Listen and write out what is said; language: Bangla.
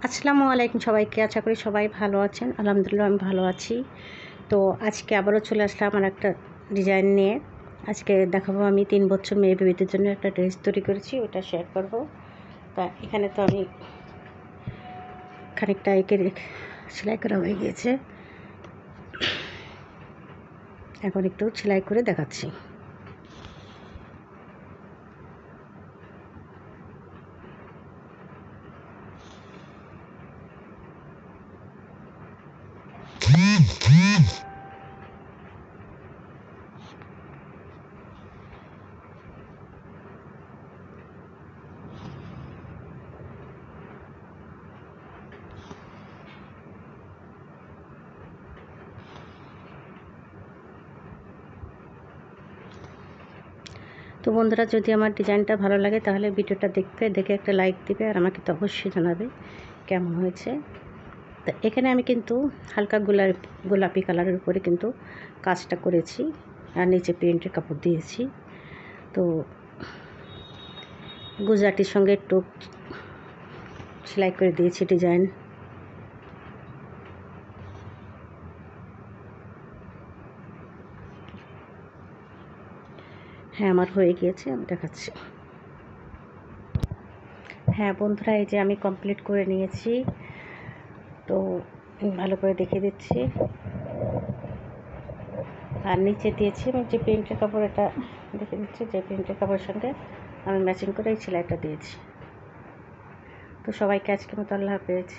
আসসালামু আলাইকুম সবাইকে। আশা করি সবাই ভালো আছেন। আলহামদুলিল্লাহ আমি ভালো আছি। তো আজকে আবারও চলে আসলাম আমার একটা ডিজাইন নিয়ে। আজকে দেখাবো আমি 3 বছর মেয়ে বেবিদের জন্য একটা ড্রেস তৈরি করেছি, ওটা শেয়ার করব। তা এখানে তো আমি খানিকটা এঁকে সেলাই করা হয়ে গিয়েছে, এখন একটু সেলাই করে দেখাচ্ছি। তো বন্ধুরা, যদি আমার ডিজাইনটা ভালো লাগে তাহলে ভিডিওটা দেখে একটা লাইক দিবে, আর আমাকে তো অবশ্যই জানাবে কেমন হয়েছে। তো এখানে আমি কিন্তু হালকা গোলাপি কালারের উপরে কিন্তু কাজটা করেছি, আর নিচে প্রিন্টের কাপড় দিয়েছি। তো গুজরাটির সঙ্গে একটু সেলাই করে দিয়েছি ডিজাইন। হ্যাঁ, আমার হয়ে গিয়েছে, আমি দেখাচ্ছি। হ্যাঁ বন্ধুরা, এই যে আমি কমপ্লিট করে নিয়েছি। তো ভালো করে দেখিয়ে দিচ্ছি। আর নিচে দিয়েছি আমি যে প্রিন্টের কাপড়, এটা দেখে দিচ্ছি যে প্রিন্টের কাপড়ের সঙ্গে আমি ম্যাচিং করে এই সেলাইটা দিয়েছি। তো সবাইকে আজকের মতো আল্লাহ হাফেজ।